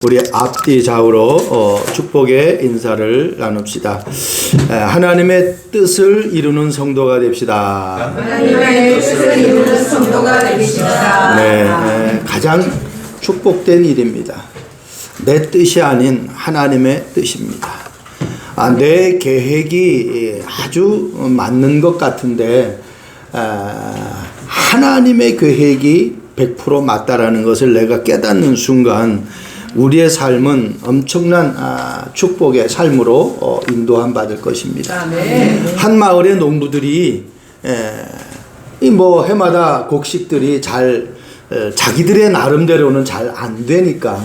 우리 앞뒤 좌우로 축복의 인사를 나눕시다. 하나님의 뜻을 이루는 성도가 됩시다. 하나님의 뜻을 이루는 성도가 됩시다. 네, 가장 축복된 일입니다. 내 뜻이 아닌 하나님의 뜻입니다. 내 계획이 아주 맞는 것 같은데 하나님의 계획이 100% 맞다라는 것을 내가 깨닫는 순간 우리의 삶은 엄청난 축복의 삶으로 인도함 받을 것입니다. 한 마을의 농부들이 해마다 곡식들이 자기들의 나름대로는 잘 안 되니까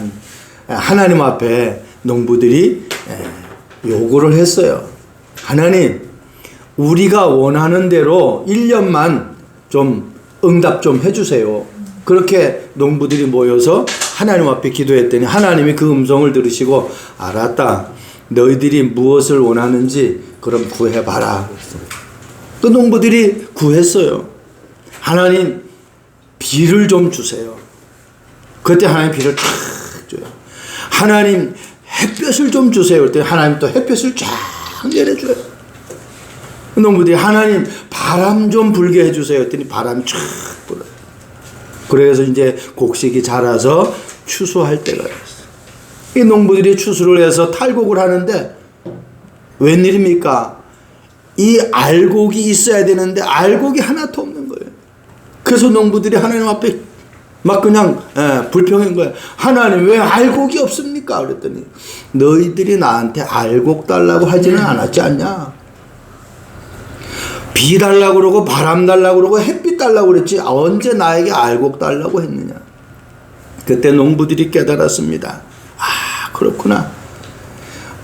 하나님 앞에 농부들이 요구를 했어요. 하나님, 우리가 원하는 대로 1년만 좀 응답 좀 해주세요. 그렇게 농부들이 모여서 하나님 앞에 기도했더니 하나님이 그 음성을 들으시고 알았다. 너희들이 무엇을 원하는지 그럼 구해봐라. 또 농부들이 구했어요. 하나님 비를 좀 주세요. 그때 하나님 비를 쫙 줘요. 하나님 햇볕을 좀 주세요. 그랬더니 하나님 또 햇볕을 쫙 내려줘요. 농부들이 하나님 바람 좀 불게 해주세요. 그랬더니 바람이 쫙 불어요. 그래서 이제 곡식이 자라서 추수할 때가 됐어요. 이 농부들이 추수를 해서 탈곡을 하는데 웬일입니까? 이 알곡이 있어야 되는데 알곡이 하나도 없는 거예요. 그래서 농부들이 하나님 앞에 막 그냥 불평한 거예요. 하나님 왜 알곡이 없습니까? 그랬더니 너희들이 나한테 알곡 달라고 하지는 않았지 않냐? 비 달라고 그러고 바람 달라고 그러고 햇빛 달라고 그랬지 언제 나에게 알곡 달라고 했느냐. 그때 농부들이 깨달았습니다. 그렇구나.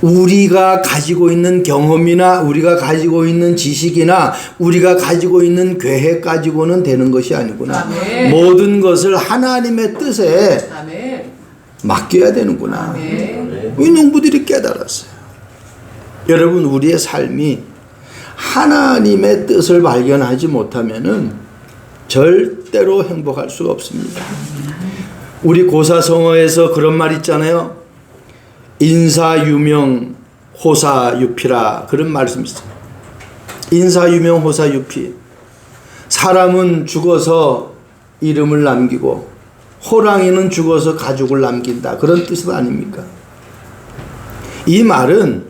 우리가 가지고 있는 경험이나 우리가 가지고 있는 지식이나 우리가 가지고 있는 계획 가지고는 되는 것이 아니구나. 아멘. 모든 것을 하나님의 뜻에 아멘. 맡겨야 되는구나. 아멘. 이 농부들이 깨달았어요. 여러분, 우리의 삶이 하나님의 뜻을 발견하지 못하면은 절대로 행복할 수가 없습니다. 우리 고사성어에서 그런 말 있잖아요. 인사유명 호사유피라, 그런 말씀이 있어요. 인사유명 호사유피. 사람은 죽어서 이름을 남기고 호랑이는 죽어서 가죽을 남긴다, 그런 뜻은 아닙니까? 이 말은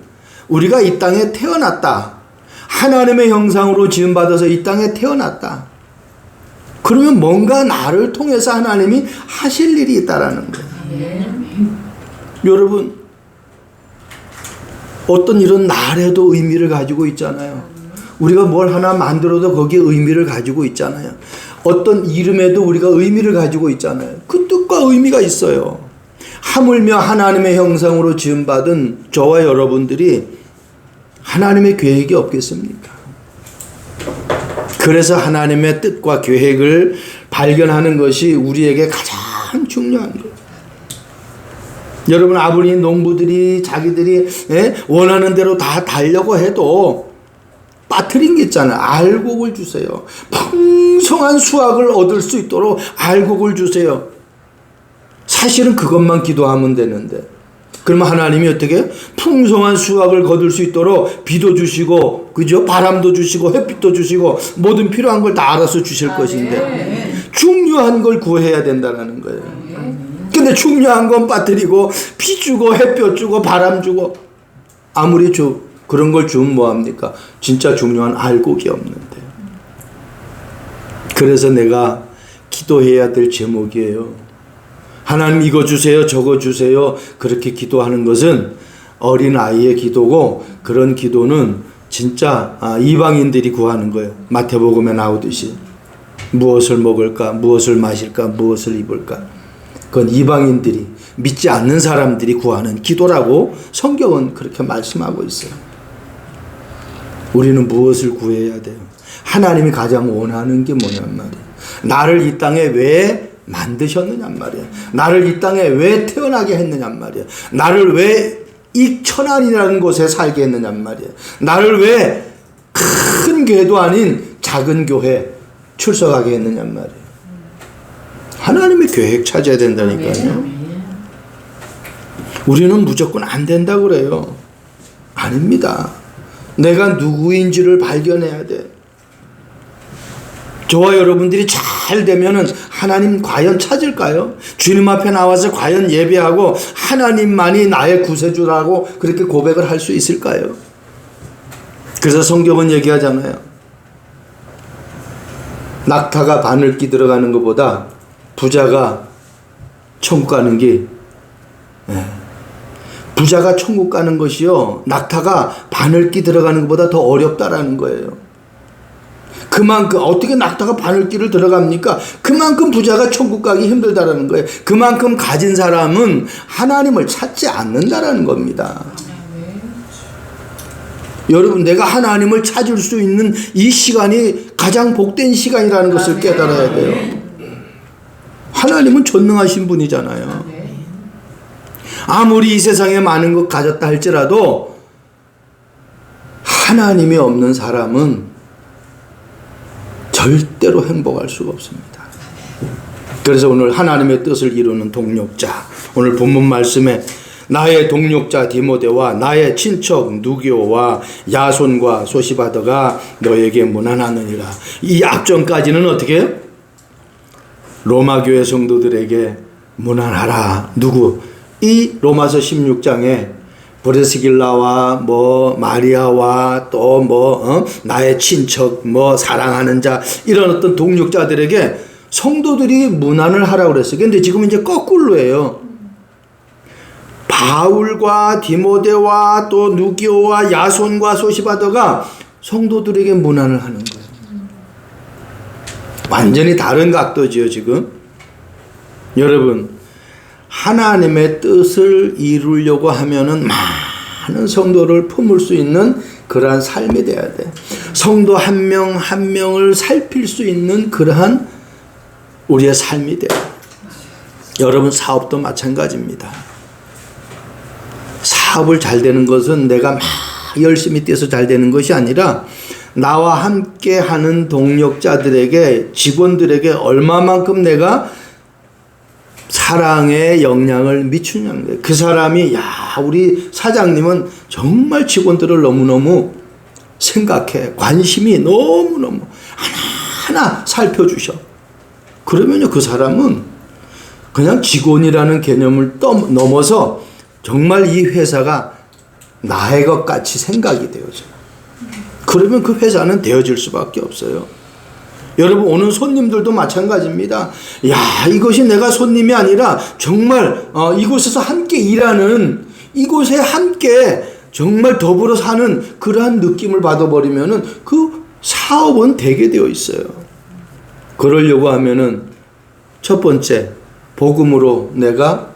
우리가 이 땅에 태어났다, 하나님의 형상으로 지음받아서 이 땅에 태어났다. 그러면 뭔가 나를 통해서 하나님이 하실 일이 있다라는 거예요. 여러분, 어떤 일은 날에도 의미를 가지고 있잖아요. 우리가 뭘 하나 만들어도 거기에 의미를 가지고 있잖아요. 어떤 이름에도 우리가 의미를 가지고 있잖아요. 그 뜻과 의미가 있어요. 하물며 하나님의 형상으로 지음받은 저와 여러분들이 하나님의 계획이 없겠습니까? 그래서 하나님의 뜻과 계획을 발견하는 것이 우리에게 가장 중요한 거예요. 여러분, 아무리 농부들이 자기들이 원하는 대로 다 달려고 해도 빠뜨린 게 있잖아요. 알곡을 주세요. 풍성한 수확을 얻을 수 있도록 알곡을 주세요. 사실은 그것만 기도하면 되는데, 그러면 하나님이 어떻게 풍성한 수확을 거둘 수 있도록 비도 주시고, 그죠? 바람도 주시고 햇빛도 주시고 모든 필요한 걸 다 알아서 주실 것인데 중요한 걸 구해야 된다는 거예요. 근데 중요한 건 빠뜨리고 비 주고 햇볕 주고 바람 주고 아무리 그런 걸 주면 뭐합니까? 진짜 중요한 알곡이 없는데. 그래서 내가 기도해야 될 제목이에요. 하나님 이거 주세요, 저거 주세요. 그렇게 기도하는 것은 어린아이의 기도고, 그런 기도는 진짜 이방인들이 구하는 거예요. 마태복음에 나오듯이 무엇을 먹을까, 무엇을 마실까, 무엇을 입을까. 그건 이방인들이, 믿지 않는 사람들이 구하는 기도라고 성경은 그렇게 말씀하고 있어요. 우리는 무엇을 구해야 돼요? 하나님이 가장 원하는 게 뭐냔 말이에요. 나를 이 땅에 왜 만드셨느냔 말이야. 나를 이 땅에 왜 태어나게 했느냔 말이야. 나를 왜 이 천안이라는 곳에 살게 했느냔 말이야. 나를 왜 큰 교회도 아닌 작은 교회 출석하게 했느냔 말이야. 하나님의 계획 찾아야 된다니까요. 우리는 무조건 안 된다 그래요. 아닙니다. 내가 누구인지를 발견해야 돼. 저와 여러분들이 잘 되면은 하나님 과연 찾을까요? 주님 앞에 나와서 과연 예배하고 하나님만이 나의 구세주라고 그렇게 고백을 할 수 있을까요? 그래서 성경은 얘기하잖아요. 낙타가 바늘기 들어가는 것보다 부자가 천국 가는 게, 부자가 천국 가는 것이요, 낙타가 바늘기 들어가는 것보다 더 어렵다라는 거예요. 그만큼 어떻게 낙타가 바늘길을 들어갑니까? 그만큼 부자가 천국 가기 힘들다라는 거예요. 그만큼 가진 사람은 하나님을 찾지 않는다라는 겁니다. 여러분, 내가 하나님을 찾을 수 있는 이 시간이 가장 복된 시간이라는 것을 깨달아야 돼요. 하나님은 전능하신 분이잖아요. 아무리 이 세상에 많은 것 가졌다 할지라도 하나님이 없는 사람은 절대로 행복할 수가 없습니다. 그래서 오늘 하나님의 뜻을 이루는 동력자, 오늘 본문 말씀에 나의 동력자 디모데와 나의 친척 누교와 야손과 소시바더가 너에게 문안하느니라. 이 앞전까지는 어떻게 해요? 로마 교회 성도들에게 문안하라. 누구? 이 로마서 16장에 브레스길라와 마리아와 또 나의 친척 사랑하는 자, 이런 어떤 동력자들에게 성도들이 문안을 하라고 그랬어요. 근데 지금 이제 거꾸로예요. 바울과 디모데와 또 누기오와 야손과 소시바더가 성도들에게 문안을 하는 거예요. 완전히 다른 각도지요, 지금. 여러분, 하나님의 뜻을 이루려고 하면은 많은 성도를 품을 수 있는 그러한 삶이 돼야 돼. 성도 한 명 한 명을 살필 수 있는 그러한 우리의 삶이 돼요. 여러분, 사업도 마찬가지입니다. 사업을 잘 되는 것은 내가 막 열심히 뛰어서 잘 되는 것이 아니라 나와 함께 하는 동력자들에게, 직원들에게 얼마만큼 내가 사랑의 영향을 미치냐는 거예요. 그 사람이, 우리 사장님은 정말 직원들을 너무너무 생각해. 관심이 너무너무 하나하나 살펴주셔. 그러면요, 그 사람은 그냥 직원이라는 개념을 넘어서 정말 이 회사가 나의 것 같이 생각이 되어져요. 그러면 그 회사는 되어질 수밖에 없어요. 여러분, 오는 손님들도 마찬가지입니다. 이것이 내가 손님이 아니라 정말 이곳에서 함께 일하는, 이곳에 함께 정말 더불어 사는 그러한 느낌을 받아버리면은 그 사업은 되게 되어 있어요. 그러려고 하면은 첫 번째, 복음으로 내가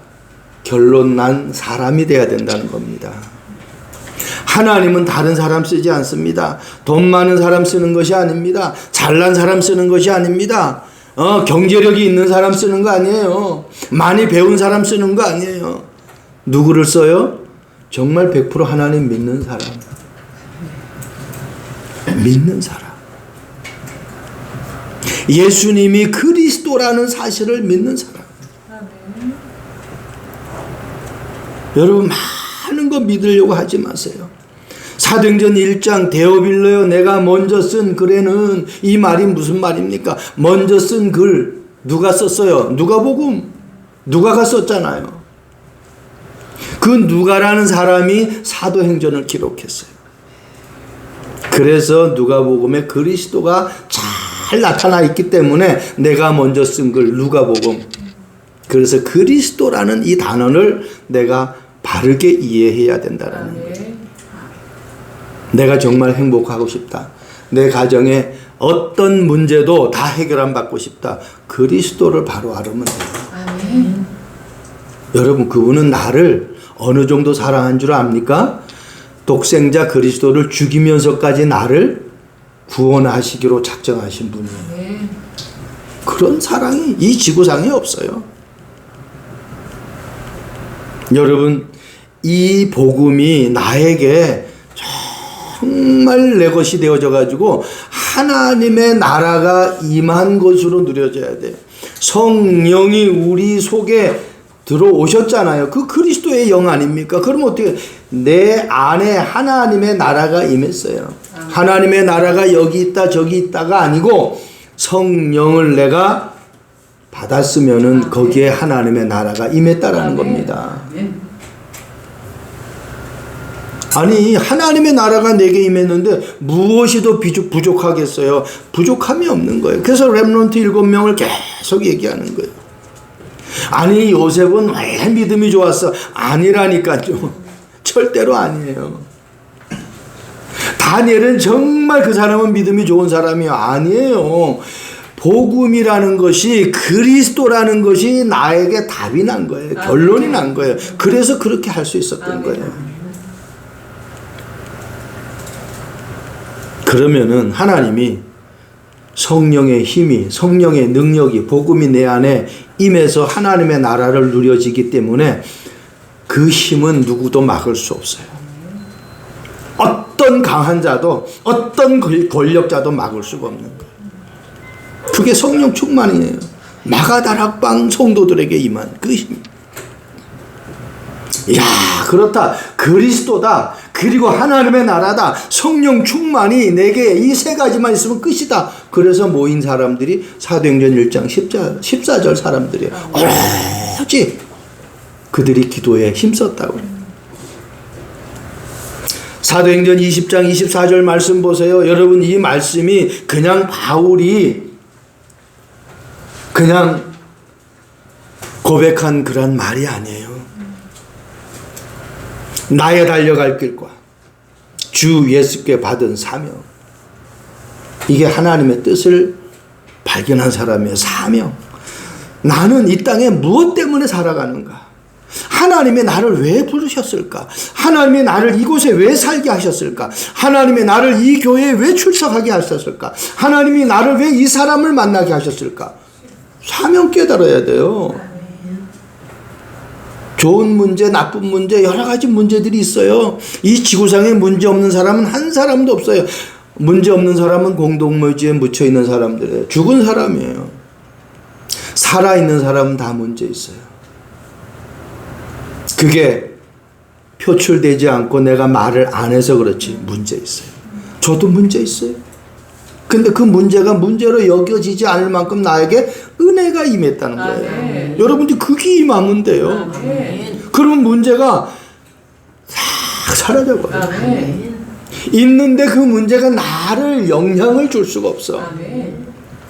결론 난 사람이 돼야 된다는 겁니다. 하나님은 다른 사람 쓰지 않습니다. 돈 많은 사람 쓰는 것이 아닙니다. 잘난 사람 쓰는 것이 아닙니다. 경제력이 있는 사람 쓰는 거 아니에요. 많이 배운 사람 쓰는 거 아니에요. 누구를 써요? 정말 100% 하나님 믿는 사람. 믿는 사람. 예수님이 그리스도라는 사실을 믿는 사람. 여러분, 많은 거 믿으려고 하지 마세요. 사도행전 1장 데오빌로요 내가 먼저 쓴 글에는, 이 말이 무슨 말입니까? 먼저 쓴 글 누가 썼어요? 누가복음. 누가가 썼잖아요. 그 누가라는 사람이 사도행전을 기록했어요. 그래서 누가복음에 그리스도가 잘 나타나 있기 때문에 내가 먼저 쓴 글 누가복음. 그래서 그리스도라는 이 단어를 내가 바르게 이해해야 된다는 거예요. 내가 정말 행복하고 싶다. 내 가정에 어떤 문제도 다 해결 안 받고 싶다. 그리스도를 바로 알으면 돼요. 아멘. 여러분, 그분은 나를 어느 정도 사랑한 줄 압니까? 독생자 그리스도를 죽이면서까지 나를 구원하시기로 작정하신 분이에요. 아멘. 그런 사랑이 이 지구상에 없어요. 여러분, 이 복음이 나에게 정말 내 것이 되어져 가지고 하나님의 나라가 임한 것으로 누려져야 돼요. 성령이 우리 속에 들어오셨잖아요. 그 그리스도의 영 아닙니까? 그럼 어떻게 내 안에 하나님의 나라가 임했어요. 하나님의 나라가 여기 있다 저기 있다가 아니고 성령을 내가 받았으면은 거기에 하나님의 나라가 임했다라는 겁니다. 아니 하나님의 나라가 내게 임했는데 무엇이 더 부족하겠어요? 부족함이 없는 거예요. 그래서 렘넌트 7명을 계속 얘기하는 거예요. 아니 요셉은 왜 믿음이 좋았어? 아니라니까요. 절대로 아니에요. 다니엘은 정말 그 사람은 믿음이 좋은 사람이 아니에요. 복음이라는 것이 그리스도라는 것이 나에게 답이 난 거예요. 결론이 난 거예요. 그래서 그렇게 할 수 있었던 거예요. 그러면은 하나님이 성령의 힘이, 성령의 능력이, 복음이 내 안에 임해서 하나님의 나라를 누려지기 때문에 그 힘은 누구도 막을 수 없어요. 어떤 강한 자도, 어떤 권력자도 막을 수가 없는 거예요. 그게 성령 충만이에요. 마가다락방 성도들에게 임한 그 힘. 이야, 그렇다. 그리스도다. 그리고 하나님의 나라다. 성령 충만이 내게 이 세 가지만 있으면 끝이다. 그래서 모인 사람들이 사도행전 1장 14절 사람들이에요. 오로지 그들이 기도에 힘썼다고. 사도행전 20장 24절 말씀 보세요. 여러분 이 말씀이 그냥 바울이 그냥 고백한 그런 말이 아니에요. 나의 달려갈 길과 주 예수께 받은 사명, 이게 하나님의 뜻을 발견한 사람의 사명. 나는 이 땅에 무엇 때문에 살아가는가? 하나님이 나를 왜 부르셨을까? 하나님이 나를 이곳에 왜 살게 하셨을까? 하나님이 나를 이 교회에 왜 출석하게 하셨을까? 하나님이 나를 왜 이 사람을 만나게 하셨을까? 사명 깨달아야 돼요. 좋은 문제, 나쁜 문제, 여러 가지 문제들이 있어요. 이 지구상에 문제 없는 사람은 한 사람도 없어요. 문제 없는 사람은 공동묘지에 묻혀 있는 사람들이에요. 죽은 사람이에요. 살아있는 사람은 다 문제 있어요. 그게 표출되지 않고 내가 말을 안 해서 그렇지 문제 있어요. 저도 문제 있어요. 근데 그 문제가 문제로 여겨지지 않을 만큼 나에게 은혜가 임했다는 거예요. 여러분들 그게 임하면 돼요. 그러면 문제가 싹 사라져버려요. 있는데 그 문제가 나를 영향을 줄 수가 없어.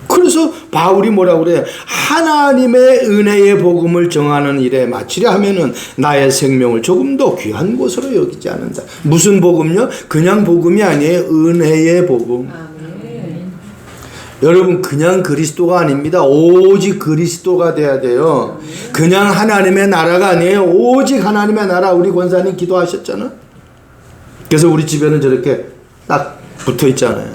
그래서 바울이 뭐라고 그래요? 하나님의 은혜의 복음을 정하는 일에 마치려 하면은 나의 생명을 조금 더 귀한 것으로 여기지 않는다. 무슨 복음요? 그냥 복음이 아니에요. 은혜의 복음. 여러분 그냥 그리스도가 아닙니다. 오직 그리스도가 돼야 돼요. 그냥 하나님의 나라가 아니에요. 오직 하나님의 나라. 우리 권사님 기도하셨잖아. 그래서 우리 집에는 저렇게 딱 붙어 있잖아요.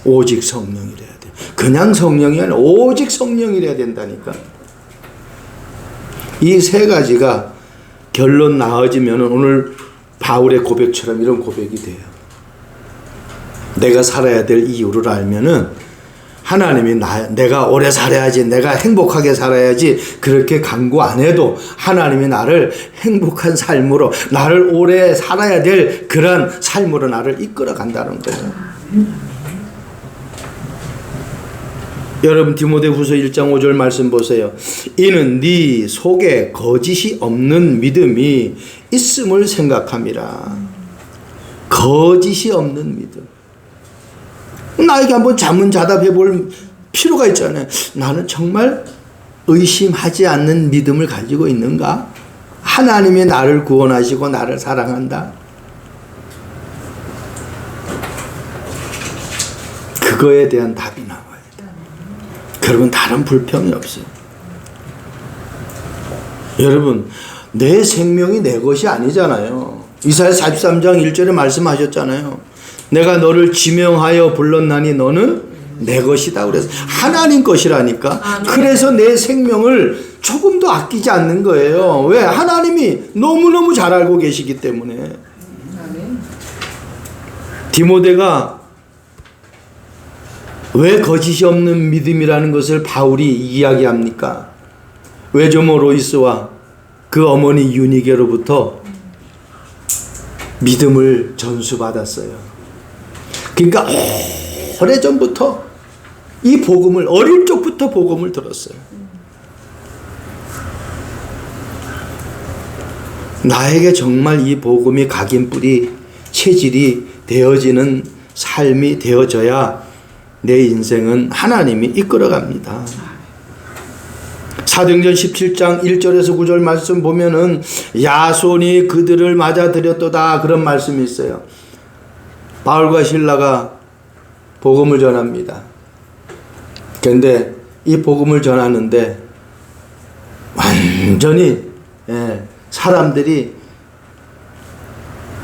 오직 성령이래야 돼. 그냥 성령이 아니라 오직 성령이래야 된다니까. 이 세 가지가 결론 나아지면 오늘 바울의 고백처럼 이런 고백이 돼요. 내가 살아야 될 이유를 알면은 하나님이 내가 오래 살아야지, 내가 행복하게 살아야지 그렇게 간구 안 해도 하나님이 나를 행복한 삶으로, 나를 오래 살아야 될 그런 삶으로 나를 이끌어 간다는 거예요. 여러분 디모데후서 1장 5절 말씀 보세요. 이는 네 속에 거짓이 없는 믿음이 있음을 생각함이라. 거짓이 없는 믿음. 나에게 한번 자문자답해 볼 필요가 있잖아요. 나는 정말 의심하지 않는 믿음을 가지고 있는가? 하나님이 나를 구원하시고 나를 사랑한다. 그거에 대한 답이 나와야 돼. 그러면 다른 불평이 없어요. 여러분 내 생명이 내 것이 아니잖아요. 이사야 43장 1절에 말씀하셨잖아요. 내가 너를 지명하여 불렀나니 너는 내 것이다. 그래서 하나님 것이라니까. 그래서 내 생명을 조금도 아끼지 않는 거예요. 왜? 하나님이 너무너무 잘 알고 계시기 때문에. 디모데가 왜 거짓이 없는 믿음이라는 것을 바울이 이야기합니까? 외조모 로이스와 그 어머니 유니게로부터 믿음을 전수받았어요. 그러니까 오래전부터 이 복음을, 어릴 적부터 복음을 들었어요. 나에게 정말 이 복음이 각인뿌리 체질이 되어지는 삶이 되어져야 내 인생은 하나님이 이끌어갑니다. 사도행전 17장 1절에서 9절 말씀 보면은 야손이 그들을 맞아들였도다, 그런 말씀이 있어요. 바울과 실라가 복음을 전합니다. 그런데 이 복음을 전하는데 완전히 사람들이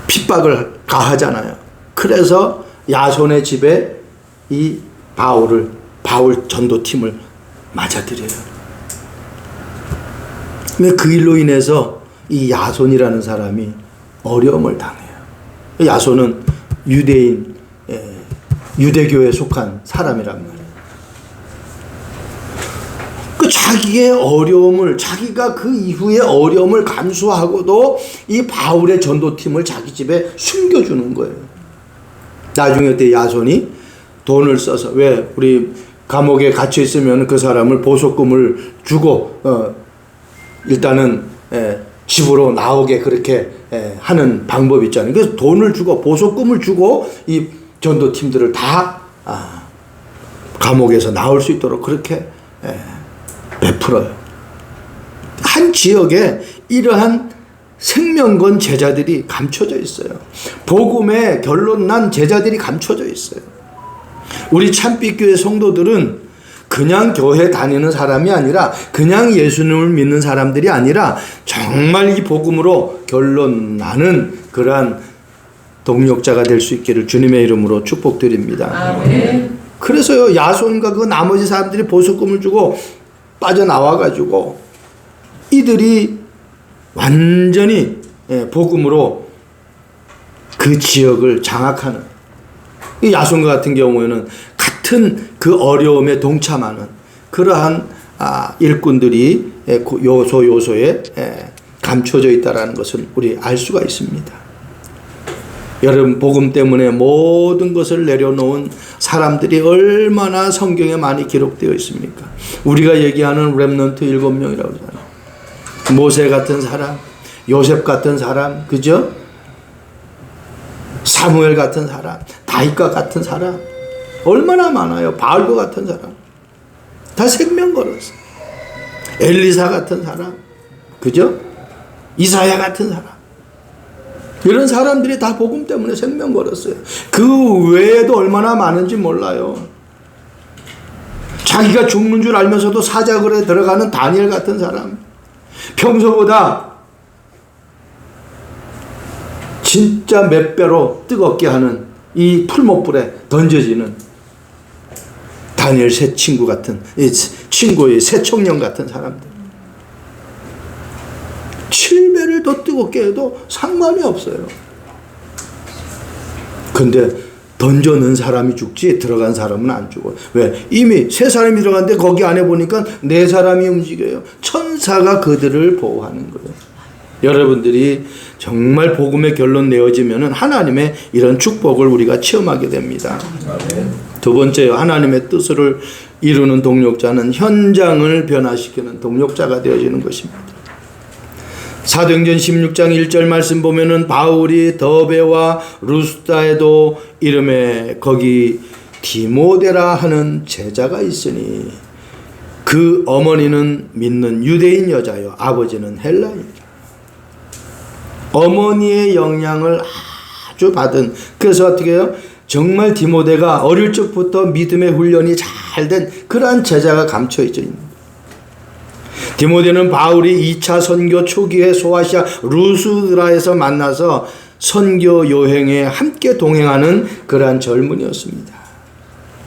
핍박을 가하잖아요. 그래서 야손의 집에 이 바울 전도팀을 맞아들여요. 그 일로 인해서 이 야손이라는 사람이 어려움을 당해요. 야손은 유대인, 유대교에 속한 사람이란 말이에요. 그 자기의 어려움을, 자기가 그 이후의 어려움을 감수하고도 이 바울의 전도팀을 자기 집에 숨겨주는 거예요. 나중에 때 야손이 돈을 써서, 왜 우리 감옥에 갇혀 있으면 그 사람을 보석금을 주고 일단은 집으로 나오게 그렇게 하는 방법이 있잖아요. 그래서 돈을 주고 보석금을 주고 이 전도팀들을 다 감옥에서 나올 수 있도록 그렇게 베풀어요. 한 지역에 이러한 생명건 제자들이 감춰져 있어요. 복음의 결론 난 제자들이 감춰져 있어요. 우리 참빛교회 성도들은 그냥 교회 다니는 사람이 아니라, 그냥 예수님을 믿는 사람들이 아니라 정말 이 복음으로 결론 나는 그러한 동력자가 될 수 있기를 주님의 이름으로 축복드립니다. 아멘. 그래서요, 야손과 그 나머지 사람들이 보석금을 주고 빠져나와가지고 이들이 완전히 복음으로 그 지역을 장악하는, 이 야손과 같은 경우에는 같은 그 어려움에 동참하는 그러한 일꾼들이 요소에 감춰져 있다는 것을 우리 알 수가 있습니다. 여러분, 복음 때문에 모든 것을 내려놓은 사람들이 얼마나 성경에 많이 기록되어 있습니까? 우리가 얘기하는 렘넌트 7명이라고 하잖아요. 모세 같은 사람, 요셉 같은 사람, 그죠? 사무엘 같은 사람, 다윗과 같은 사람, 얼마나 많아요. 바울과 같은 사람, 다 생명 걸었어. 엘리사 같은 사람, 그죠? 이사야 같은 사람, 이런 사람들이 다 복음 때문에 생명 걸었어요. 그 외에도 얼마나 많은지 몰라요. 자기가 죽는 줄 알면서도 사자굴에 들어가는 다니엘 같은 사람, 평소보다 진짜 몇 배로 뜨겁게 하는 이 풀목불에 던져지는 다니엘 새 친구 같은, 이 친구의 새 청년 같은 사람들, 7배를 더 뜨겁게 해도 상관이 없어요. 근데 던져 넣은 사람이 죽지 들어간 사람은 안 죽어. 왜? 이미 세 사람이 들어갔는데 거기 안에 보니까 네 사람이 움직여요. 천사가 그들을 보호하는 거예요. 여러분들이 정말 복음의 결론 내어지면은 하나님의 이런 축복을 우리가 체험하게 됩니다. 두 번째요, 하나님의 뜻을 이루는 동력자는 현장을 변화시키는 동력자가 되어지는 것입니다. 사도행전 16장 1절 말씀 보면은 바울이 더베와 루스다에도 이름에 거기 디모데라 하는 제자가 있으니 그 어머니는 믿는 유대인 여자요 아버지는 헬라인이라. 어머니의 영향을 아주 받은, 그래서 어떻게 해요? 정말 디모데가 어릴 적부터 믿음의 훈련이 잘 된 그러한 제자가 감춰져 있는 거예요. 디모데는 바울이 2차 선교 초기에 소아시아 루스드라에서 만나서 선교 여행에 함께 동행하는 그러한 젊은이였습니다.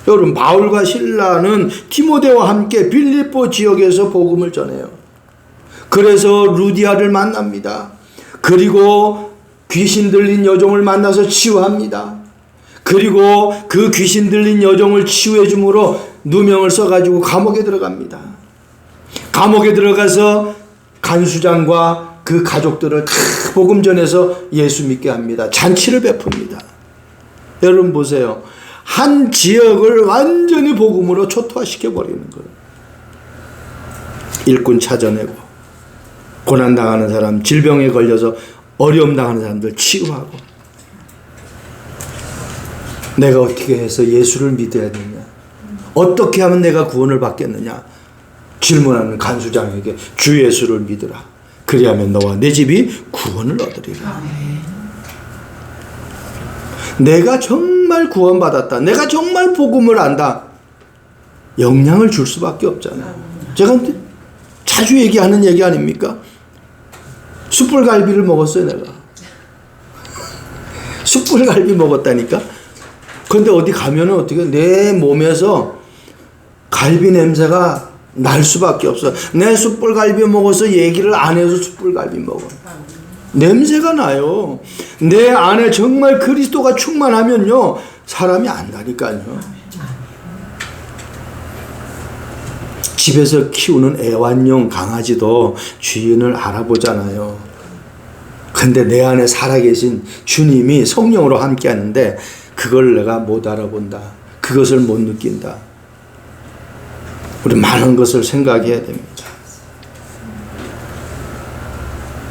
여러분, 바울과 실라는 디모데와 함께 빌립보 지역에서 복음을 전해요. 그래서 루디아를 만납니다. 그리고 귀신 들린 여종을 만나서 치유합니다. 그리고 그 귀신 들린 여종을 치유해 줌으로 누명을 써가지고 감옥에 들어갑니다. 감옥에 들어가서 간수장과 그 가족들을 다 복음 전해서 예수 믿게 합니다. 잔치를 베풉니다. 여러분 보세요. 한 지역을 완전히 복음으로 초토화시켜 버리는 거예요. 일꾼 찾아내고, 고난당하는 사람, 질병에 걸려서 어려움 당하는 사람들 치유하고, 내가 어떻게 해서 예수를 믿어야 되냐, 어떻게 하면 내가 구원을 받겠느냐 질문하는 간수장에게 주 예수를 믿으라. 그리하면 너와 내 집이 구원을 얻으리라. 내가 정말 구원받았다, 내가 정말 복음을 안다, 영향을 줄 수밖에 없잖아요. 제가 자주 얘기하는 얘기 아닙니까? 숯불갈비를 먹었어요. 내가 숯불갈비 먹었다니까. 근데 어디 가면은 어떻게 내 몸에서 갈비 냄새가 날 수밖에 없어. 내 숯불갈비 먹어서 얘기를 안 해서 숯불갈비 먹어. 냄새가 나요. 내 안에 정말 그리스도가 충만하면요, 사람이 안다니까요. 집에서 키우는 애완용 강아지도 주인을 알아보잖아요. 근데 내 안에 살아계신 주님이 성령으로 함께 하는데 그걸 내가 못 알아본다, 그것을 못 느낀다. 우리 많은 것을 생각해야 됩니다.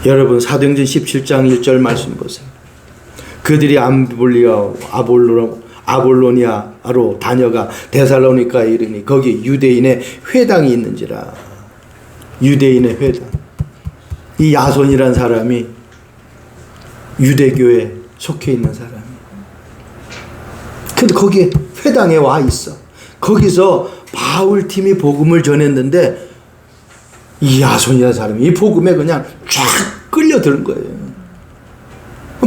여러분 사도행전 17장 1절 말씀 보세요. 그들이 암블리아 아볼로니아로 다녀가 데살로니카에 이르니 거기 유대인의 회당이 있는지라. 유대인의 회당. 이 야손이라는 사람이 유대교에 속해 있는 사람이. 근데 거기에 회당에 와 있어. 거기서 바울 팀이 복음을 전했는데 이 야손이라는 사람이 이 복음에 그냥 쫙 끌려드는 거예요.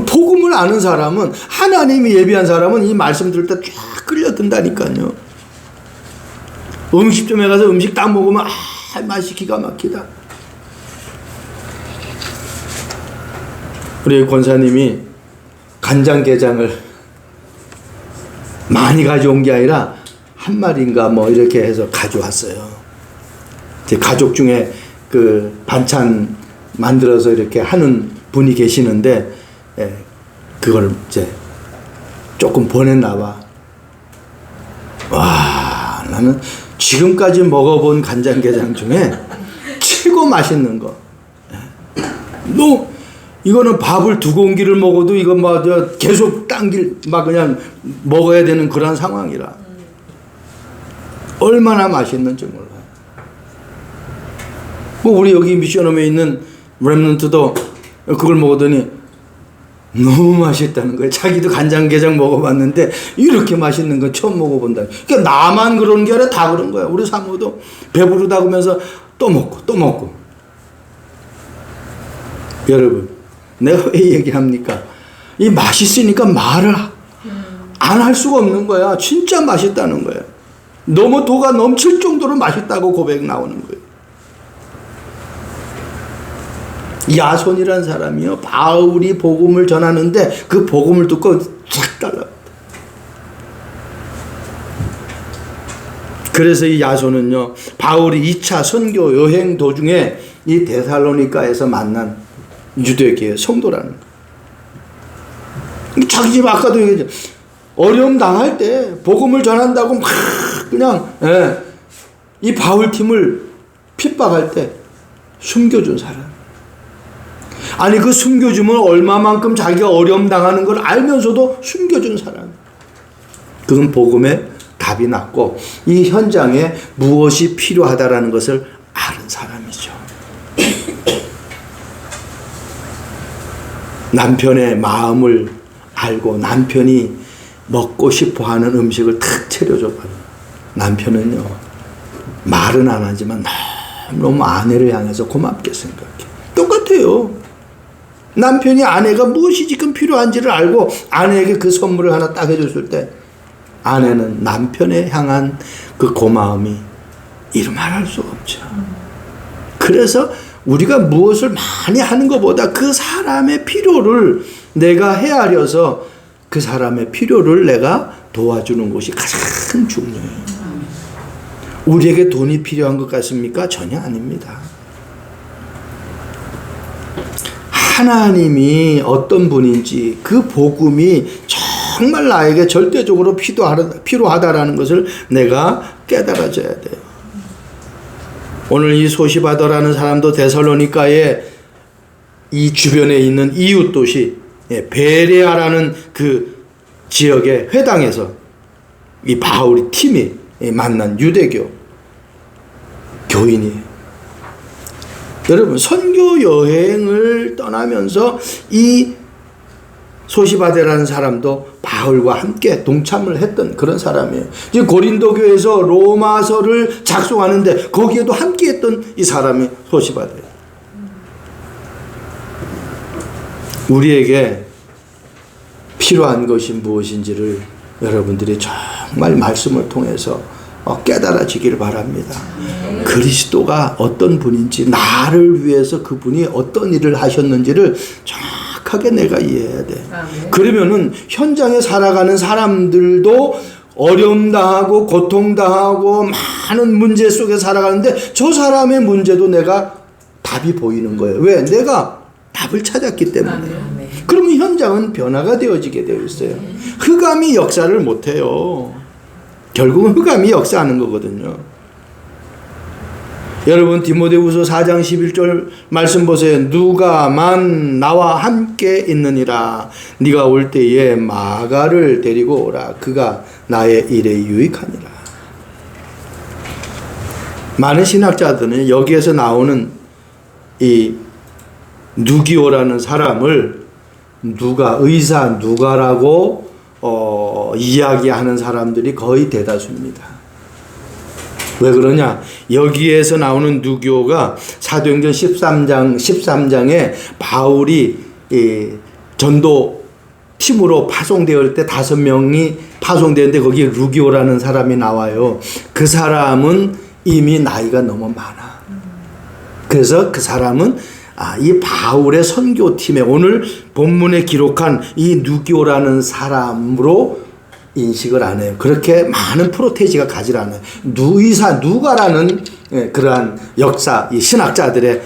복음을 아는 사람은, 하나님이 예비한 사람은 이 말씀 들을 때 쫙 끌려든다니까요. 음식점에 가서 음식 딱 먹으면 맛이 기가 막히다. 우리 권사님이 간장게장을 많이 가져온 게 아니라 한 마리인가 뭐 이렇게 해서 가져왔어요. 제 가족 중에 그 반찬 만들어서 이렇게 하는 분이 계시는데, 그걸 이제 조금 보냈나 봐. 와, 나는 지금까지 먹어본 간장게장 중에 최고 맛있는 거. 이거는 밥을 2공기를 먹어도 이거 막 계속 막 그냥 먹어야 되는 그런 상황이라. 얼마나 맛있는지 몰라요. 뭐 우리 여기 미션홈에 있는 렘넌트도 그걸 먹었더니 너무 맛있다는 거예요. 자기도 간장게장 먹어봤는데 이렇게 맛있는 건 처음 먹어본다. 그러니까 나만 그런 게 아니라 다 그런 거야. 우리 사모도 배부르다고 하면서 또 먹고 또 먹고. 여러분, 내가 왜 얘기합니까? 이 맛있으니까 말을 안 할 수가 없는 거야. 진짜 맛있다는 거야. 너무 도가 넘칠 정도로 맛있다고 고백 나오는 거예요. 야손이라는 사람이요, 바울이 복음을 전하는데 그 복음을 듣고 쫙 달라. 그래서 이 야손은요, 바울이 2차 선교 여행 도중에 이 데살로니가에서 만난 유대교의 성도라는 거예요. 자기 집 아까도 얘기했죠. 어려움 당할 때 복음을 전한다고 막 그냥 이 바울 팀을 핍박할 때 숨겨준 사람. 아니 그 숨겨주면 얼마만큼 자기가 어려움 당하는 걸 알면서도 숨겨준 사람. 그건 복음에 답이 났고 이 현장에 무엇이 필요하다라는 것을 아는 사람이죠. 남편의 마음을 알고 남편이 먹고 싶어하는 음식을 탁 차려줘봐요. 남편은요, 말은 안 하지만 너무 아내를 향해서 고맙게 생각해. 똑같아요. 남편이 아내가 무엇이 지금 필요한지를 알고 아내에게 그 선물을 하나 딱 해줬을 때 아내는 남편에 향한 그 고마움이 이루 말할 수가 없죠. 그래서 우리가 무엇을 많이 하는 것보다 그 사람의 필요를 내가 헤아려서 그 사람의 필요를 내가 도와주는 것이 가장 중요해요. 우리에게 돈이 필요한 것 같습니까? 전혀 아닙니다. 하나님이 어떤 분인지 그 복음이 정말 나에게 절대적으로 필요하다라는 것을 내가 깨달아져야 돼요. 오늘 이 소시바더라는 사람도 데살로니가의 이 주변에 있는 이웃 도시 베레아라는 그 지역의 회당에서 이 바울이 팀이 만난 유대교 교인이에요. 여러분, 선교 여행을 떠나면서 이 소시바데라는 사람도 바울과 함께 동참을 했던 그런 사람이에요. 이제 고린도 교회에서 로마서를 작성하는데 거기에도 함께 했던 이 사람이 소시바데예요. 우리에게 필요한 것이 무엇인지를 여러분들이 정말 말씀을 통해서 깨달아지길 바랍니다. 그리스도가 어떤 분인지, 나를 위해서 그분이 어떤 일을 하셨는지를 정확하게 내가 이해해야 돼. 그러면은 현장에 살아가는 사람들도 어려움 당하고 고통 당하고 많은 문제 속에 살아가는데 저 사람의 문제도 내가 답이 보이는 거예요. 왜? 내가 답을 찾았기 때문에. 그러면 현장은 변화가 되어지게 되어 있어요. 흑암이 역사를 못해요. 결국은 흑암이 역사하는 거거든요. 여러분, 디모데후서 4장 11절 말씀 보세요. 누가만 나와 함께 있느니라. 네가 올 때에 마가를 데리고 오라. 그가 나의 일에 유익하니라. 많은 신학자들은 여기에서 나오는 이 누기오라는 사람을 의사 누가라고 이야기하는 사람들이 거의 대다수입니다. 왜 그러냐? 여기에서 나오는 누기오가 사도행전 13장에 바울이 전도 팀으로 파송되었을 때 5명이 파송되는데 거기에 루기오라는 사람이 나와요. 그 사람은 이미 나이가 너무 많아. 그래서 그 사람은 이 바울의 선교팀에 오늘 본문에 기록한 이 누기오라는 사람으로 인식을 안 해요. 그렇게 많은 프로테지가 가지 않아요. 누가라는 그러한 역사, 이 신학자들의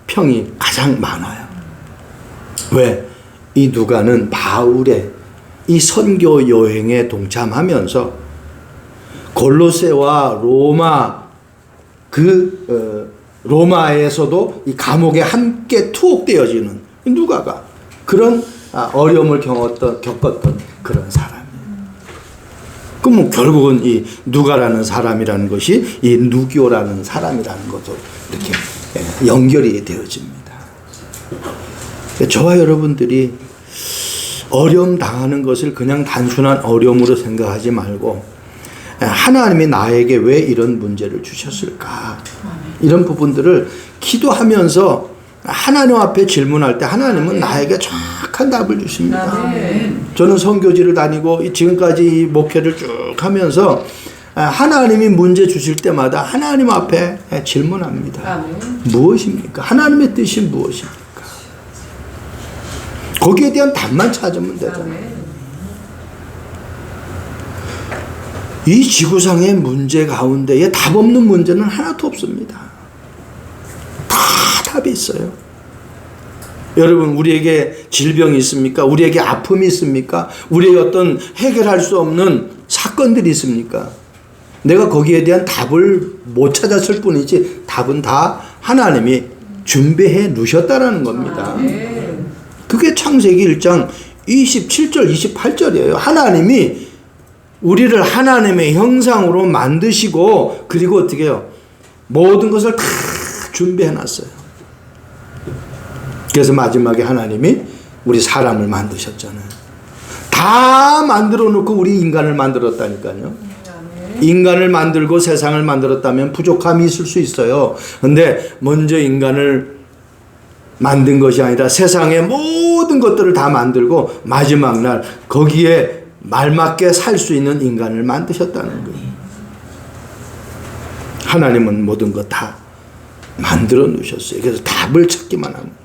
평이 가장 많아요. 왜? 이 누가는 바울의 이 선교 여행에 동참하면서 골로새와 로마 로마에서도 이 감옥에 함께 투옥되어지는 누가가 그런 어려움을 겪었던 그런 사람이에요. 그럼 결국은 이 누가라는 사람이라는 것이 이 누기오라는 사람이라는 것도 이렇게 연결이 되어집니다. 저와 여러분들이 어려움 당하는 것을 그냥 단순한 어려움으로 생각하지 말고 하나님이 나에게 왜 이런 문제를 주셨을까? 이런 부분들을 기도하면서 하나님 앞에 질문할 때 하나님은 나에게 정확한 답을 주십니다. 저는 선교지를 다니고 지금까지 목회를 쭉 하면서 하나님이 문제 주실 때마다 하나님 앞에 질문합니다. 무엇입니까? 하나님의 뜻이 무엇입니까? 거기에 대한 답만 찾으면 되잖아요. 이 지구상의 문제 가운데에 답 없는 문제는 하나도 없습니다. 다 답이 있어요. 여러분, 우리에게 질병이 있습니까? 우리에게 아픔이 있습니까? 우리에게 어떤 해결할 수 없는 사건들이 있습니까? 내가 거기에 대한 답을 못 찾았을 뿐이지 답은 다 하나님이 준비해 놓으셨다라는 겁니다. 그게 창세기 1장 27절 28절이에요. 하나님이 우리를 하나님의 형상으로 만드시고 그리고 어떻게 해요? 모든 것을 다 준비해 놨어요. 그래서 마지막에 하나님이 우리 사람을 만드셨잖아요. 다 만들어 놓고 우리 인간을 만들었다니까요. 인간을 만들고 세상을 만들었다면 부족함이 있을 수 있어요. 근데 먼저 인간을 만든 것이 아니라 세상의 모든 것들을 다 만들고 마지막 날 거기에 말맞게 살 수 있는 인간을 만드셨다는 거예요. 하나님은 모든 것 다 만들어 놓으셨어요. 그래서 답을 찾기만 합니다.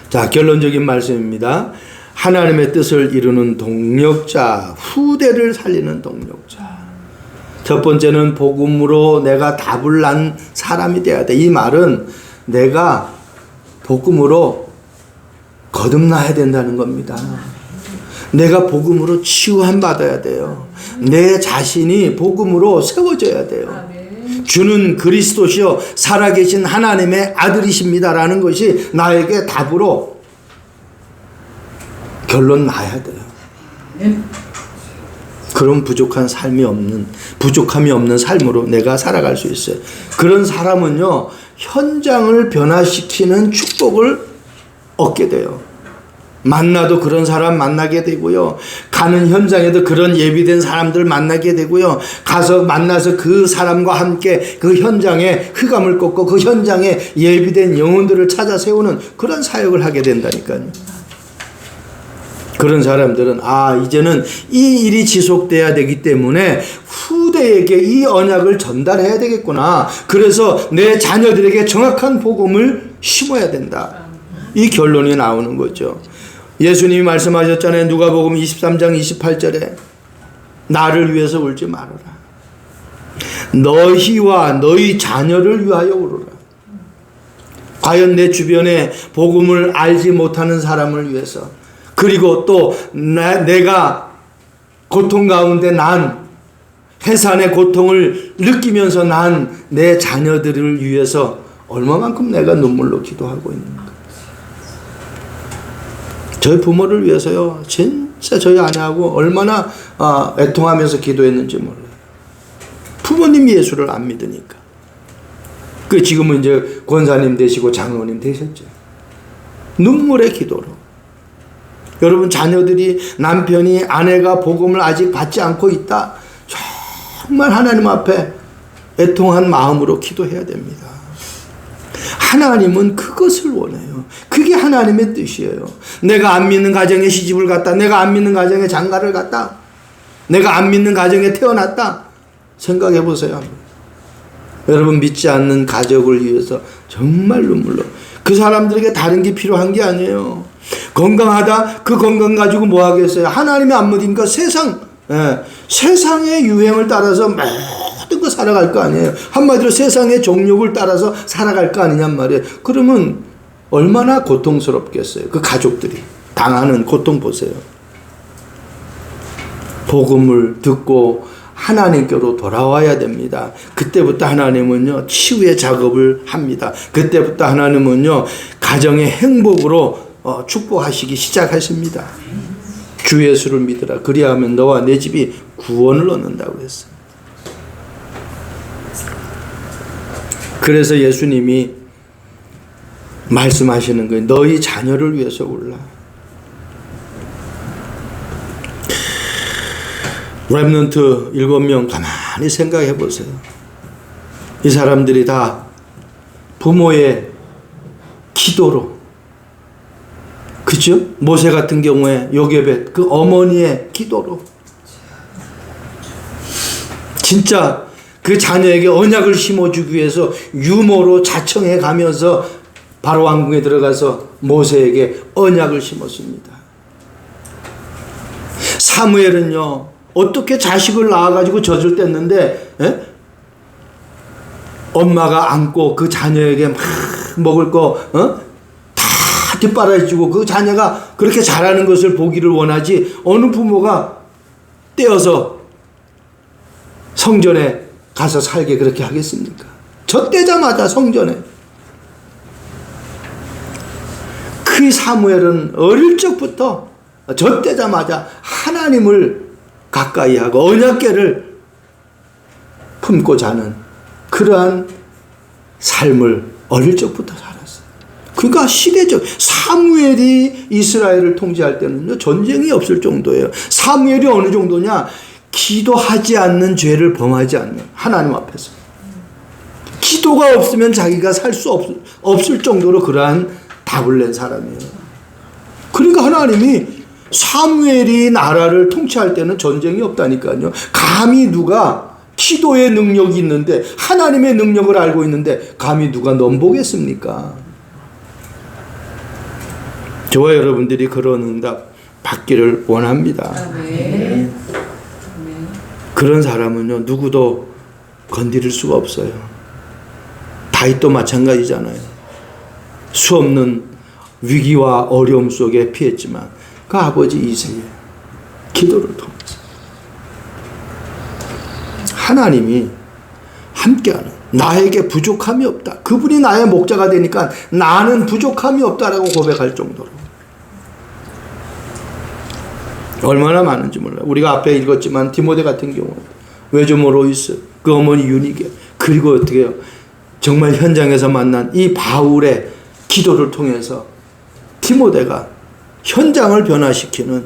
자, 결론적인 말씀입니다. 하나님의 뜻을 이루는 동력자, 후대를 살리는 동력자. 첫 번째는 복음으로 내가 답을 난 사람이 되어야 돼. 이 말은 내가 복음으로 거듭나야 된다는 겁니다. 내가 복음으로 치유함 받아야 돼요. 내 자신이 복음으로 세워져야 돼요. 주는 그리스도시요 살아계신 하나님의 아들이십니다라는 것이 나에게 답으로 결론 나야 돼요. 그런 부족함이 없는 삶으로 내가 살아갈 수 있어요. 그런 사람은요, 현장을 변화시키는 축복을 얻게 돼요. 만나도 그런 사람 만나게 되고요. 가는 현장에도 그런 예비된 사람들 만나게 되고요. 가서 만나서 그 사람과 함께 그 현장에 흑암을 꺾고 그 현장에 예비된 영혼들을 찾아 세우는 그런 사역을 하게 된다니까요. 그런 사람들은 이제는 이 일이 지속돼야 되기 때문에 후대에게 이 언약을 전달해야 되겠구나. 그래서 내 자녀들에게 정확한 복음을 심어야 된다. 이 결론이 나오는 거죠. 예수님이 말씀하셨잖아요. 누가복음 23장 28절에 나를 위해서 울지 말아라. 너희와 너희 자녀를 위하여 울어라. 과연 내 주변에 복음을 알지 못하는 사람을 위해서, 그리고 또 내가 고통 가운데 난 해산의 고통을 느끼면서 난 내 자녀들을 위해서 얼마만큼 내가 눈물로 기도하고 있는가. 저희 부모를 위해서요, 진짜 저희 아내하고 얼마나 애통하면서 기도했는지 몰라요. 부모님이 예수를 안 믿으니까. 지금은 이제 권사님 되시고 장로님 되셨죠. 눈물의 기도로. 여러분, 자녀들이, 남편이, 아내가 복음을 아직 받지 않고 있다. 정말 하나님 앞에 애통한 마음으로 기도해야 됩니다. 하나님은 그것을 원해요. 그게 하나님의 뜻이에요. 내가 안 믿는 가정에 시집을 갔다. 내가 안 믿는 가정에 장가를 갔다. 내가 안 믿는 가정에 태어났다. 생각해 보세요. 여러분, 믿지 않는 가족을 위해서 정말 눈물로. 그 사람들에게 다른 게 필요한 게 아니에요. 건강하다. 그 건강 가지고 뭐 하겠어요. 하나님이 안 믿으니까 세상의 유행을 따라서 모든 거 살아갈 거 아니에요. 한마디로 세상의 정욕을 따라서 살아갈 거 아니냔 말이에요. 그러면 얼마나 고통스럽겠어요. 그 가족들이 당하는 고통 보세요. 복음을 듣고 하나님께로 돌아와야 됩니다. 그때부터 하나님은요, 치유의 작업을 합니다. 그때부터 하나님은요, 가정의 행복으로 축복하시기 시작하십니다. 주 예수를 믿으라. 그리하면 너와 내 집이 구원을 얻는다고 했어요. 그래서 예수님이 말씀하시는 거예요. 너희 자녀를 위해서 울라. 렘넌트 7명 가만히 생각해 보세요. 이 사람들이 다 부모의 기도로, 그죠? 모세 같은 경우에 요게벳 그 어머니의 기도로 진짜 그 자녀에게 언약을 심어주기 위해서 유모로 자청해 가면서 바로 왕궁에 들어가서 모세에게 언약을 심었습니다. 사무엘은요, 어떻게 자식을 낳아가지고 젖을 뗐는데, 엄마가 안고 그 자녀에게 막 먹을 거, 다 뒷바라지고 그 자녀가 그렇게 잘하는 것을 보기를 원하지, 어느 부모가 떼어서 성전에 가서 살게 그렇게 하겠습니까? 젖대자마자 성전에. 그 사무엘은 어릴 적부터 젖대자마자 하나님을 가까이 하고 언약궤를 품고 자는 그러한 삶을 어릴 적부터 살았어요. 그러니까 시대적, 사무엘이 이스라엘을 통치할 때는요, 전쟁이 없을 정도예요. 사무엘이 어느 정도냐? 기도하지 않는 죄를 범하지 않는, 하나님 앞에서 기도가 없으면 자기가 살 수 없을 정도로 그러한 답을 낸 사람이에요. 그러니까 하나님이 사무엘이 나라를 통치할 때는 전쟁이 없다니까요. 감히 누가 기도의 능력이 있는데, 하나님의 능력을 알고 있는데 감히 누가 넘보겠습니까? 저와 여러분들이 그런 응답 받기를 원합니다. 그런 사람은요, 누구도 건드릴 수가 없어요. 다윗도 마찬가지잖아요. 수없는 위기와 어려움 속에 피했지만 그 아버지 이세의 기도를 통해서 하나님이 함께하는, 나에게 부족함이 없다. 그분이 나의 목자가 되니까 나는 부족함이 없다라고 고백할 정도로 얼마나 많은지 몰라요. 우리가 앞에 읽었지만 디모데 같은 경우 외조모 로이스, 그 어머니 유니게, 그리고 어떻게 해요? 정말 현장에서 만난 이 바울의 기도를 통해서 디모데가 현장을 변화시키는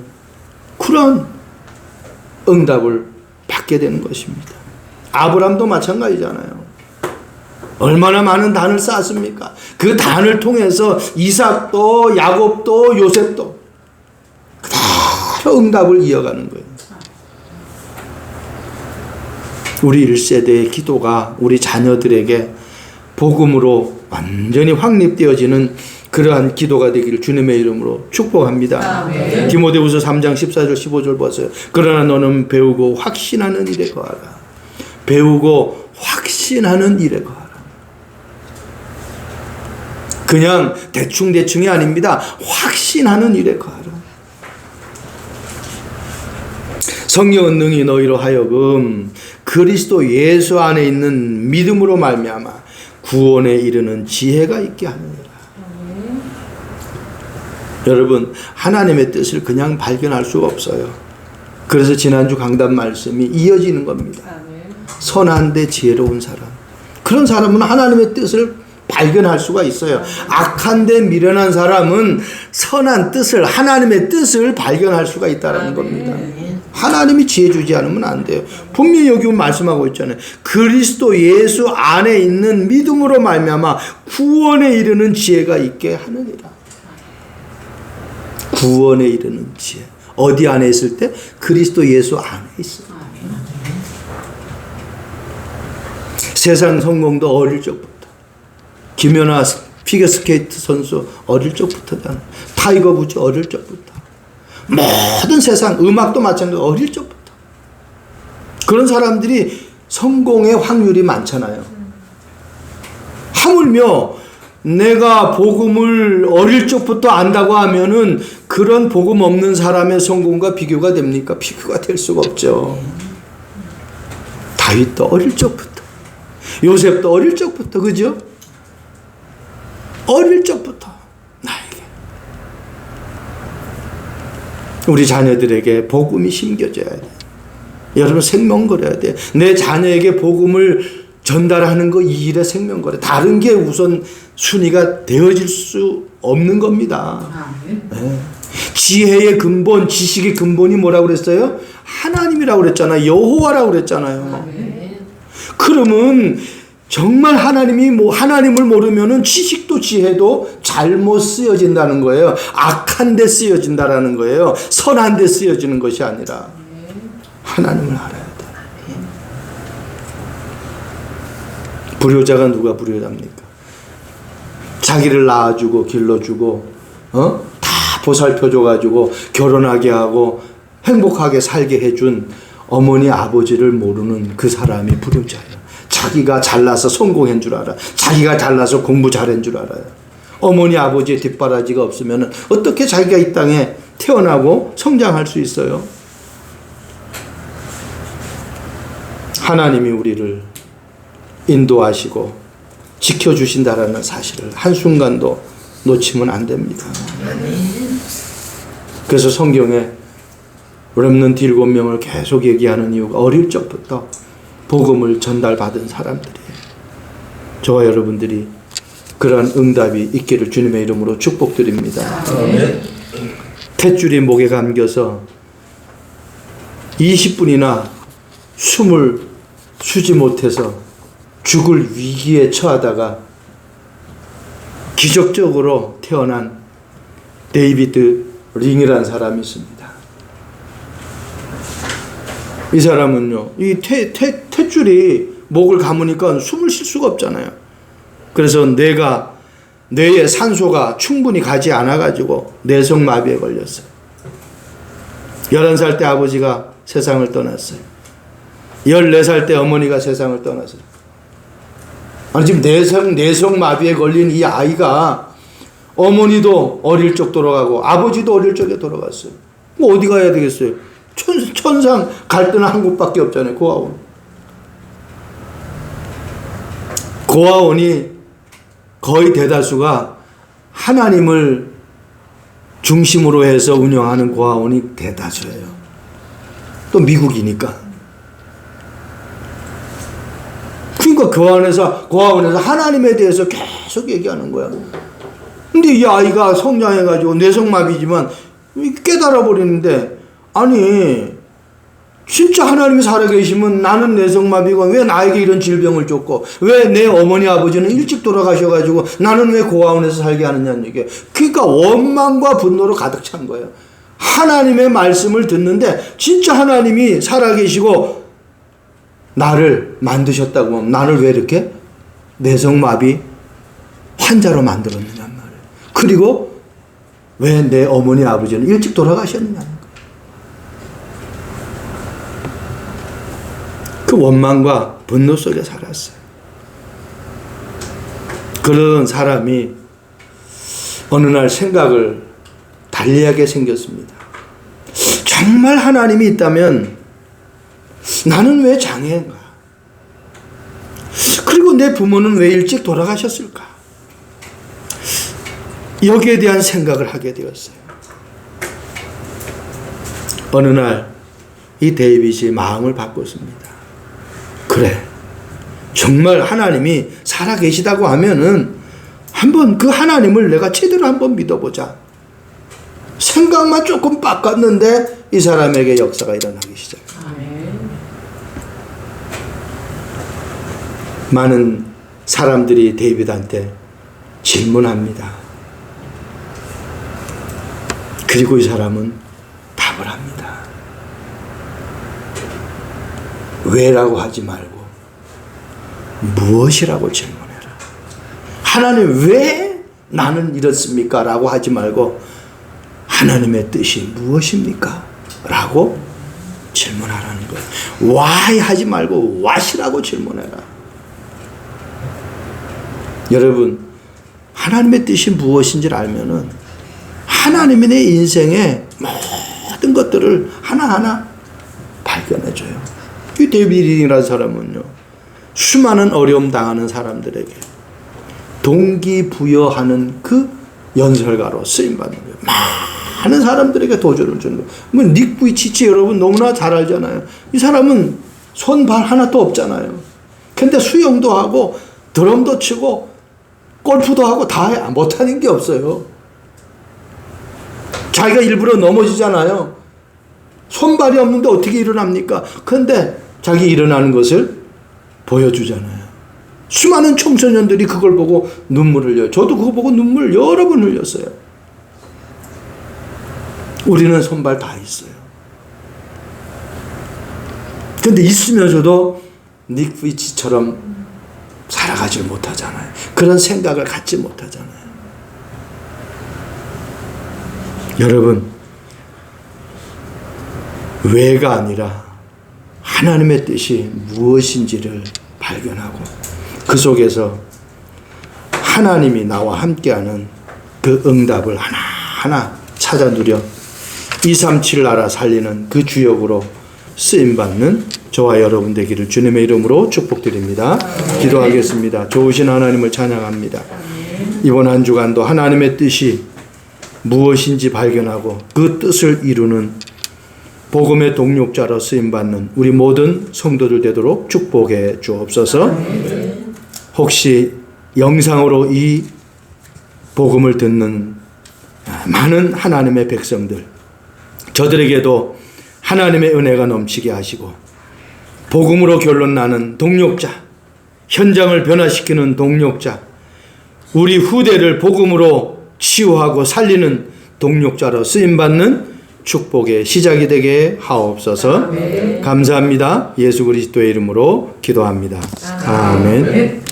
그런 응답을 받게 되는 것입니다. 아브람도 마찬가지잖아요. 얼마나 많은 단을 쌓았습니까? 그 단을 통해서 이삭도 야곱도 요셉도 그대로 응답을 이어가는 거예요. 우리 1세대의 기도가 우리 자녀들에게 복음으로 완전히 확립되어지는 그러한 기도가 되기를 주님의 이름으로 축복합니다. 아멘. 디모데후서 3장 14절 15절 보세요. 그러나 너는 배우고 확신하는 일에 거하라. 배우고 확신하는 일에 거하라. 그냥 대충대충이 아닙니다. 확신하는 일에 거하라. 성령은 능히 너희로 하여금 그리스도 예수 안에 있는 믿음으로 말미암아 구원에 이르는 지혜가 있게 하느니라. 여러분, 하나님의 뜻을 그냥 발견할 수가 없어요. 그래서 지난주 강단 말씀이 이어지는 겁니다. 선한데 지혜로운 사람, 그런 사람은 하나님의 뜻을 발견할 수가 있어요. 악한데 미련한 사람은 선한 뜻을, 하나님의 뜻을 발견할 수가 있다는 겁니다. 하나님이 지혜 주지 않으면 안 돼요. 분명히 여기 말씀하고 있잖아요. 그리스도 예수 안에 있는 믿음으로 말미암아 구원에 이르는 지혜가 있게 하느니라. 구원에 이르는 지혜. 어디 안에 있을 때? 그리스도 예수 안에 있어요. 세상 성공도 어릴 적부터. 김연아 피겨스케이트 선수 어릴 적부터잖아요. 타이거 우즈 어릴 적부터. 모든 세상, 음악도 마찬가지로 어릴 적부터. 그런 사람들이 성공의 확률이 많잖아요. 하물며 내가 복음을 어릴 적부터 안다고 하면은 그런 복음 없는 사람의 성공과 비교가 됩니까? 비교가 될 수가 없죠. 다윗도 어릴 적부터, 요셉도 어릴 적부터, 그죠? 어릴 적부터 나에게, 우리 자녀들에게 복음이 심겨져야 돼. 여러분, 생명거려야 돼. 내 자녀에게 복음을 전달하는 거, 이 일의 생명거래. 다른 게 우선 순위가 되어질 수 없는 겁니다. 네. 지혜의 근본, 지식의 근본이 뭐라고 그랬어요? 하나님이라고 그랬잖아요. 여호와라고 그랬잖아요. 그러면 정말 하나님을 모르면은 지식도 지혜도 잘못 쓰여진다는 거예요. 악한 데 쓰여진다라는 거예요. 선한 데 쓰여지는 것이 아니라 하나님을 알아야 돼. 불효자가 누가 불효자입니까? 자기를 낳아주고 길러주고 다 보살펴줘가지고 결혼하게 하고 행복하게 살게 해준 어머니 아버지를 모르는 그 사람이 불효자예요. 자기가 잘나서 성공한 줄 알아. 자기가 잘나서 공부 잘한 줄 알아요. 어머니 아버지의 뒷바라지가 없으면 어떻게 자기가 이 땅에 태어나고 성장할 수 있어요? 하나님이 우리를 인도하시고 지켜주신다라는 사실을 한순간도 놓치면 안 됩니다. 그래서 성경에 렘넌트 7명을 계속 얘기하는 이유가 어릴 적부터 복음을 전달받은 사람들이에요. 저와 여러분들이 그러한 응답이 있기를 주님의 이름으로 축복드립니다. 탯줄이 목에 감겨서 20분이나 숨을 쉬지 못해서 죽을 위기에 처하다가 기적적으로 태어난 데이비드 링이라는 사람이 있습니다. 이 사람은요, 이 탯줄이 목을 감으니까 숨을 쉴 수가 없잖아요. 그래서 뇌에 산소가 충분히 가지 않아가지고 뇌성마비에 걸렸어요. 11살 때 아버지가 세상을 떠났어요. 14살 때 어머니가 세상을 떠났어요. 아니, 지금 뇌성마비에 걸린 이 아이가 어머니도 어릴 적 돌아가고 아버지도 어릴 적에 돌아갔어요. 뭐 어디 가야 되겠어요? 천상 갈 데는 한 곳밖에 없잖아요. 고아원. 고아원이 거의 대다수가 하나님을 중심으로 해서 운영하는 고아원이 대다수예요. 또 미국이니까. 그러니까 고아원에서 하나님에 대해서 계속 얘기하는 거야. 근데 이 아이가 성장해가지고 뇌성마비지만 깨달아 버리는데, 아니 진짜 하나님이 살아계시면 나는 뇌성마비고 왜 나에게 이런 질병을 줬고 왜 내 어머니 아버지는 일찍 돌아가셔가지고 나는 왜 고아원에서 살게 하느냐는 얘기예요. 그러니까 원망과 분노로 가득 찬 거예요. 하나님의 말씀을 듣는데 진짜 하나님이 살아계시고 나를 만드셨다고 하면 나를 왜 이렇게 뇌성마비 환자로 만들었느냐 말이에요. 그리고 왜 내 어머니 아버지는 일찍 돌아가셨느냐는 거예요. 그 원망과 분노 속에 살았어요. 그런 사람이 어느 날 생각을 달리하게 생겼습니다. 정말 하나님이 있다면 나는 왜 장애인가? 그리고 내 부모는 왜 일찍 돌아가셨을까? 여기에 대한 생각을 하게 되었어요. 어느 날 이 데이빗이 마음을 바꿨습니다. 그래, 정말 하나님이 살아계시다고 하면은 한번 그 하나님을 내가 제대로 한번 믿어보자. 생각만 조금 바꿨는데 이 사람에게 역사가 일어나기 시작합니다. 많은 사람들이 데이빗한테 질문합니다. 그리고 이 사람은 답을 합니다. 왜라고 하지 말고 무엇이라고 질문해라. 하나님 왜 나는 이렇습니까? 라고 하지 말고 하나님의 뜻이 무엇입니까? 라고 질문하라는 거예요. why 하지 말고 what이라고 질문해라. 여러분, 하나님의 뜻이 무엇인지를 알면은 하나님이 내 인생의 모든 것들을 하나하나 발견해줘요. 이 데이빗이라는 사람은요, 수많은 어려움 당하는 사람들에게 동기부여하는 그 연설가로 쓰임받는 거예요. 많은 사람들에게 도전을 주는 거예요. 뭐 닉 부이치치 여러분 너무나 잘 알잖아요. 이 사람은 손발 하나도 없잖아요. 근데 수영도 하고 드럼도 치고 골프도 하고 다 해. 못하는 게 없어요. 자기가 일부러 넘어지잖아요. 손발이 없는데 어떻게 일어납니까? 그런데 자기 일어나는 것을 보여주잖아요. 수많은 청소년들이 그걸 보고 눈물을 흘려요. 저도 그거 보고 눈물 여러 번 흘렸어요. 우리는 손발 다 있어요. 그런데 있으면서도 닉 부이치처럼 살아가지 못하잖아요. 그런 생각을 갖지 못하잖아요. 여러분, 왜가 아니라 하나님의 뜻이 무엇인지를 발견하고 그 속에서 하나님이 나와 함께하는 그 응답을 하나하나 찾아 누려 237 나라 살리는 그 주역으로 쓰임받는 저와 여러분 되기를 주님의 이름으로 축복드립니다. 기도하겠습니다. 좋으신 하나님을 찬양합니다. 이번 한 주간도 하나님의 뜻이 무엇인지 발견하고 그 뜻을 이루는 복음의 동력자로 쓰임받는 우리 모든 성도들 되도록 축복해 주옵소서. 혹시 영상으로 이 복음을 듣는 많은 하나님의 백성들, 저들에게도 하나님의 은혜가 넘치게 하시고 복음으로 결론나는 동력자, 현장을 변화시키는 동력자, 우리 후대를 복음으로 치유하고 살리는 동력자로 쓰임받는 축복의 시작이 되게 하옵소서. 감사합니다. 예수 그리스도의 이름으로 기도합니다. 아멘.